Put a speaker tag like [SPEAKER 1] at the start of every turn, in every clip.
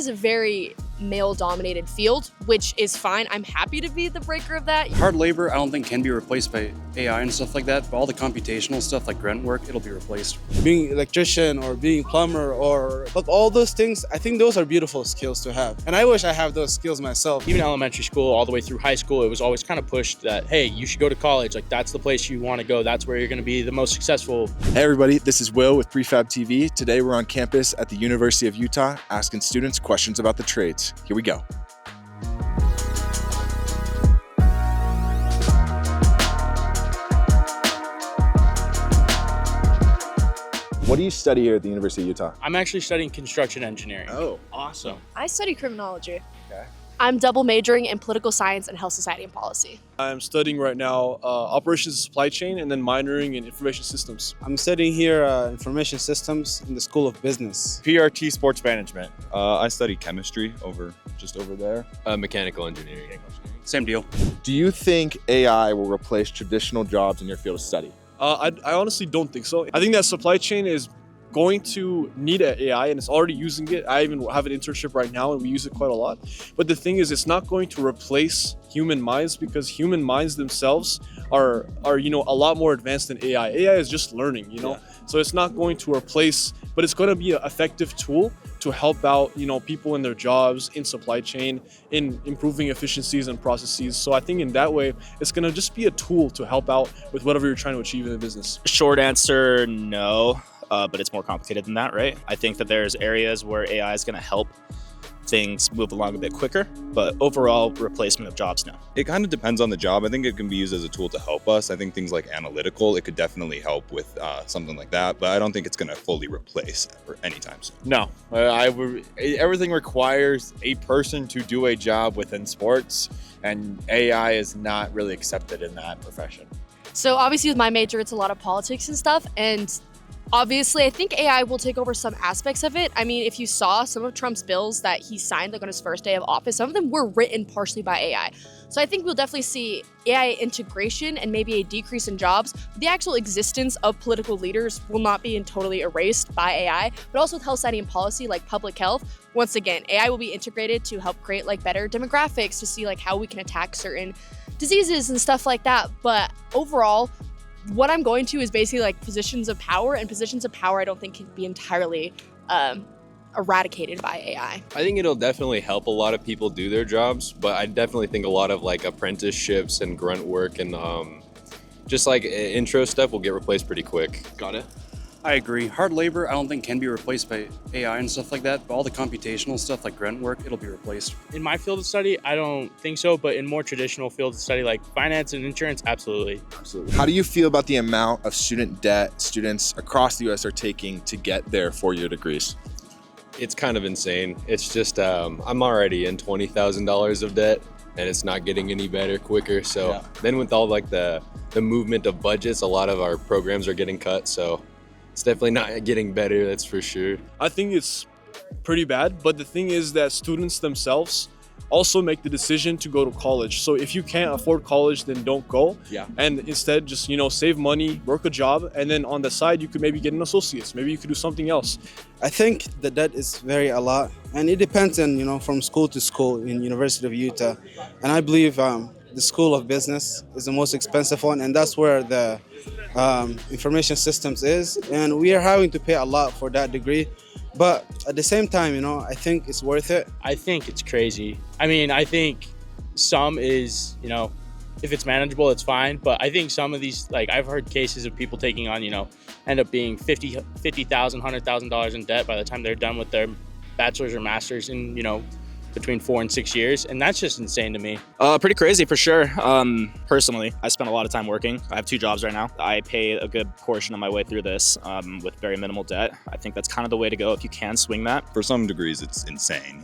[SPEAKER 1] is a very male-dominated field, which is fine. I'm happy to be the breaker of that.
[SPEAKER 2] Hard labor, I don't think can be replaced by AI and stuff like that, but all the computational stuff like grunt work, it'll be replaced.
[SPEAKER 3] Being electrician or being plumber or like all those things, I think those are beautiful skills to have. And I wish I have those skills myself.
[SPEAKER 4] Even elementary school, all the way through high school, it was always kind of pushed that, hey, you should go to college. Like, that's the place you want to go. That's where you're going to be the most successful.
[SPEAKER 5] Hey everybody, this is Will with Prefab TV. Today we're on campus at the University of Utah asking students questions about the trades. Here we go. What do you study here at the University of Utah?
[SPEAKER 4] I'm actually studying construction engineering.
[SPEAKER 5] Oh,
[SPEAKER 4] Awesome.
[SPEAKER 1] I study criminology.
[SPEAKER 5] okay.
[SPEAKER 1] I'm double majoring in political science and health, society, and policy.
[SPEAKER 6] I'm studying right now operations and supply chain and then minoring in information systems.
[SPEAKER 3] I'm studying here information systems in the School of Business.
[SPEAKER 7] PRT sports management. I study chemistry just over there.
[SPEAKER 8] Mechanical engineering.
[SPEAKER 2] Same deal.
[SPEAKER 5] Do you think AI will replace traditional jobs in your field of study?
[SPEAKER 6] I honestly don't think so. I think that supply chain is going to need an AI and it's already using it. I even have an internship right now and we use it quite a lot. But the thing is, it's not going to replace human minds because human minds themselves are a lot more advanced than AI. AI is just learning, So it's not going to replace, but it's going to be an effective tool to help out, people in their jobs, in supply chain, in improving efficiencies and processes. So I think in that way, it's going to just be a tool to help out with whatever you're trying to achieve in the business.
[SPEAKER 9] Short answer, no. But it's more complicated than that, right? I think that there's areas where AI is going to help things move along a bit quicker, but overall replacement of jobs, no.
[SPEAKER 7] It kind of depends on the job. I think it can be used as a tool to help us. I think things like analytical, it could definitely help with something like that, but I don't think it's going to fully replace anytime soon.
[SPEAKER 8] No, everything requires a person to do a job within sports, and AI is not really accepted in that profession.
[SPEAKER 1] So obviously with my major, it's a lot of politics and stuff. And obviously, I think AI will take over some aspects of it. I mean, if you saw some of Trump's bills that he signed on his first day of office, some of them were written partially by AI. So I think we'll definitely see AI integration and maybe a decrease in jobs. But the actual existence of political leaders will not be totally erased by AI, but also with health, society, and policy like public health. Once again, AI will be integrated to help create better demographics to see how we can attack certain diseases and stuff like that. But overall, what I'm going to is basically positions of power, and positions of power I don't think can be entirely eradicated by AI.
[SPEAKER 8] I think it'll definitely help a lot of people do their jobs, but I definitely think a lot of apprenticeships and grunt work and just intro stuff will get replaced pretty quick.
[SPEAKER 4] Got it.
[SPEAKER 2] I agree. Hard labor, I don't think can be replaced by AI and stuff like that, but all the computational stuff like grunt work, it'll be replaced.
[SPEAKER 4] In my field of study, I don't think so, but in more traditional fields of study like finance and insurance, absolutely.
[SPEAKER 5] Absolutely. How do you feel about the amount of student debt students across the U.S. are taking to get their four-year degrees?
[SPEAKER 8] It's kind of insane. It's just, I'm already in $20,000 of debt and it's not getting any better quicker. So Then with all the movement of budgets, a lot of our programs are getting cut. So it's definitely not getting better, that's for sure.
[SPEAKER 6] I think it's pretty bad, but the thing is that students themselves also make the decision to go to college. So if you can't afford college, then don't go.
[SPEAKER 8] Yeah.
[SPEAKER 6] And instead just, save money, work a job, and then on the side, you could maybe get an associate's. Maybe you could do something else.
[SPEAKER 3] I think the debt is a lot, and it depends on, from school to school in University of Utah. And I believe the School of Business is the most expensive one, and that's where the information systems is. And we are having to pay a lot for that degree. But at the same time, I think it's worth it.
[SPEAKER 4] I think it's crazy. I mean, I think some is, if it's manageable, it's fine. But I think some of these, I've heard cases of people taking on, end up being $50,000, $100,000 in debt by the time they're done with their bachelor's or master's in, between 4 and 6 years, and that's just insane to me.
[SPEAKER 9] Pretty crazy for sure. Personally, I spend a lot of time working. I have 2 jobs right now. I pay a good portion of my way through this with very minimal debt. I think that's kind of the way to go if you can swing that.
[SPEAKER 7] For some degrees, it's insane.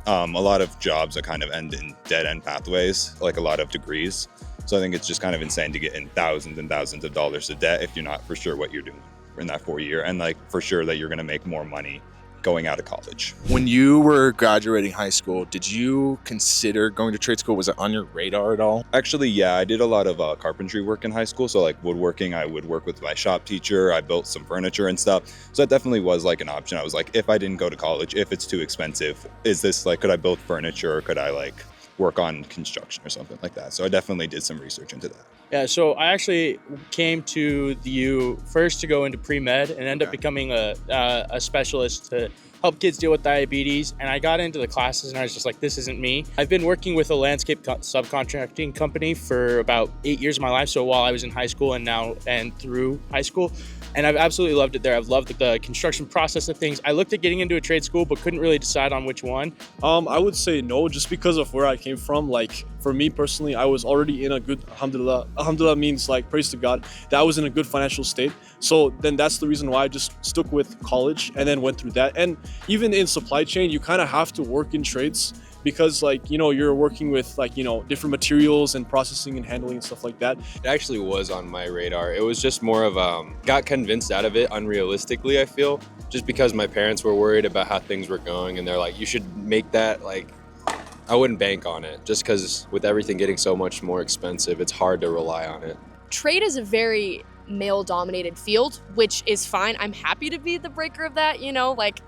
[SPEAKER 7] A lot of jobs that kind of end in dead-end pathways, a lot of degrees. So I think it's just kind of insane to get in thousands and thousands of dollars of debt if you're not for sure what you're doing in that 4 year, and for sure that you're going to make more money going out of college.
[SPEAKER 5] When you were graduating high school, did you consider going to trade school? Was it on your radar at all?
[SPEAKER 7] Actually, yeah, I did a lot of carpentry work in high school. So like woodworking, I would work with my shop teacher. I built some furniture and stuff. So that definitely was like an option. I was like, if I didn't go to college, if it's too expensive, is this like, could I build furniture or could I like work on construction or something like that? So I definitely did some research into that.
[SPEAKER 4] Yeah, so I actually came to the U first to go into pre-med and end up becoming a specialist to help kids deal with diabetes. And I got into the classes and I was just like, this isn't me. I've been working with a landscape subcontracting company for about 8 years of my life. So while I was in high school and through high school, and I've absolutely loved it there. I've loved the construction process of things. I looked at getting into a trade school, but couldn't really decide on which one.
[SPEAKER 6] I would say no, just because of where I came from. Like for me personally, I was already in a good, alhamdulillah. Alhamdulillah means like praise to God that I was in a good financial state. So then that's the reason why I just stuck with college and then went through that. And even in supply chain, you kind of have to work in trades because like, you know, you're working with like, you know, different materials and processing and handling and stuff like that.
[SPEAKER 8] It actually was on my radar. It was just more of got convinced out of it unrealistically, I feel, just because my parents were worried about how things were going and they're like, you should make that like, I wouldn't bank on it just because with everything getting so much more expensive, it's hard to rely on it.
[SPEAKER 1] Trade is a very male-dominated field, which is fine. I'm happy to be the breaker of that, you know, like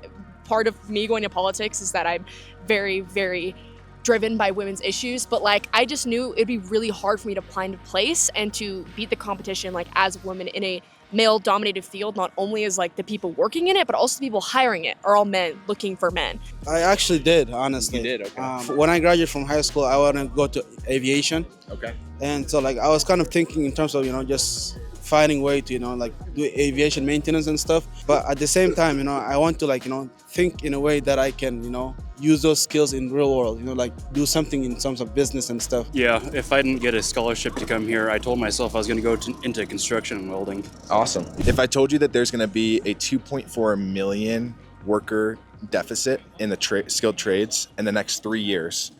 [SPEAKER 1] part of me going to politics is that I'm very, very driven by women's issues, but like I just knew it'd be really hard for me to find a place and to beat the competition like as a woman in a male-dominated field, not only as like the people working in it, but also the people hiring it are all men looking for men.
[SPEAKER 3] I actually did, honestly.
[SPEAKER 4] You did, okay.
[SPEAKER 3] When I graduated from high school, I wanted to go to aviation.
[SPEAKER 4] Okay.
[SPEAKER 3] And so like I was kind of thinking in terms of, you know, just finding a way to, you know, like do aviation maintenance and stuff. But at the same time, you know, I want to like, you know, think in a way that I can, you know, use those skills in real world, you know, like do something in terms of business and stuff.
[SPEAKER 2] Yeah, if I didn't get a scholarship to come here, I told myself I was going to go into construction and welding.
[SPEAKER 5] Awesome. If I told you that there's going to be a 2.4 million worker deficit in the skilled trades in the next 3 years,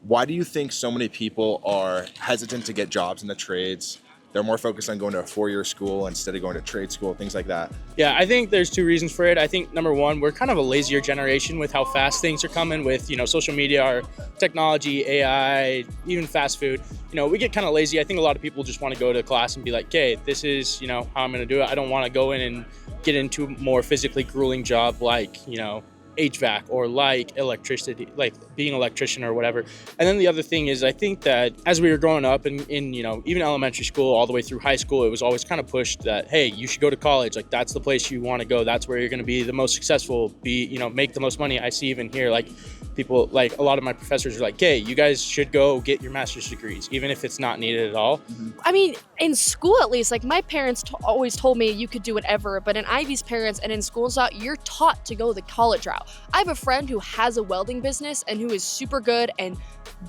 [SPEAKER 5] why do you think so many people are hesitant to get jobs in the trades? They're more focused on going to a 4-year school instead of going to trade school, things like that.
[SPEAKER 4] Yeah, I think there's two reasons for it. I think number one, we're kind of a lazier generation with how fast things are coming with, you know, social media, our technology, AI, even fast food. You know, we get kind of lazy. I think a lot of people just want to go to class and be like, okay, this is, you know, how I'm going to do it. I don't want to go in and get into a more physically grueling job like, you know, HVAC or like electricity, like being an electrician or whatever. And then the other thing is I think that as we were growing up in you know, even elementary school all the way through high school, it was always kind of pushed that, hey, you should go to college. Like that's the place you want to go. That's where you're going to be the most successful, you know, make the most money. I see even here, like people, like a lot of my professors are like, hey, you guys should go get your master's degrees, even if it's not needed at all.
[SPEAKER 1] I mean, in school at least, like my parents always told me you could do whatever, but in Ivy's parents and in school and stuff, you're taught to go the college route. I have a friend who has a welding business and who is super good and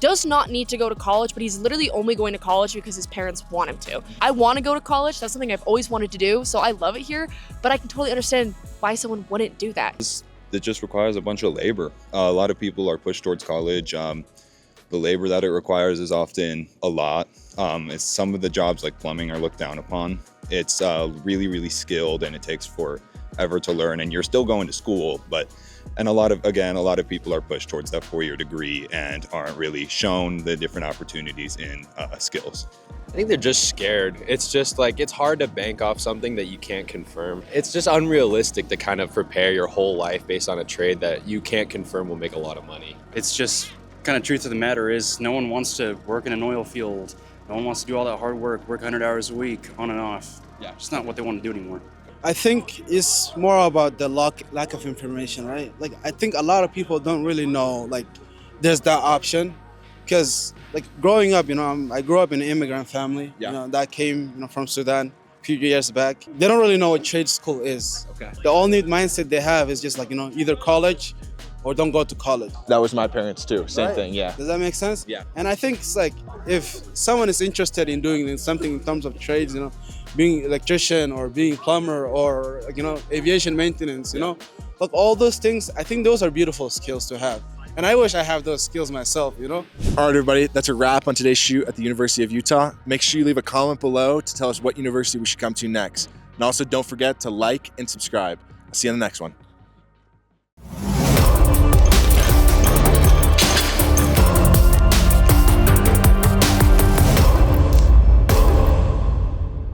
[SPEAKER 1] does not need to go to college, but he's literally only going to college because his parents want him to. I want to go to college. That's something I've always wanted to do, so I love it here, but I can totally understand why someone wouldn't do that.
[SPEAKER 7] It just requires a bunch of labor. A lot of people are pushed towards college. The labor that it requires is often a lot. It's some of the jobs like plumbing are looked down upon. It's really, really skilled and it takes forever to learn, and you're still going to school, and a lot of people are pushed towards that 4-year degree and aren't really shown the different opportunities in skills.
[SPEAKER 8] I think they're just scared. It's just like, it's hard to bank off something that you can't confirm. It's just unrealistic to kind of prepare your whole life based on a trade that you can't confirm will make a lot of money.
[SPEAKER 2] It's just kind of truth of the matter is no one wants to work in an oil field. No one wants to do all that hard work 100 hours a week on and off. Yeah, it's not what they want to do anymore.
[SPEAKER 3] I think it's more about the lack of information, right? Like, I think a lot of people don't really know, like, there's that option. Because, like, growing up, you know, I grew up in an immigrant family, you know, that came, you know, from Sudan a few years back. They don't really know what trade school is. Okay. The only mindset they have is just, like, you know, either college or don't go to college.
[SPEAKER 5] That was my parents too, same
[SPEAKER 3] Right?
[SPEAKER 5] thing, yeah.
[SPEAKER 3] Does that make sense?
[SPEAKER 5] Yeah.
[SPEAKER 3] And I think it's like, if someone is interested in doing something in terms of trades, you know, being electrician or being plumber or, like, you know, aviation maintenance, you know, like all those things, I think those are beautiful skills to have. And I wish I have those skills myself, you know?
[SPEAKER 5] All right, everybody, that's a wrap on today's shoot at the University of Utah. Make sure you leave a comment below to tell us what university we should come to next. And also don't forget to like and subscribe. I'll see you on the next one.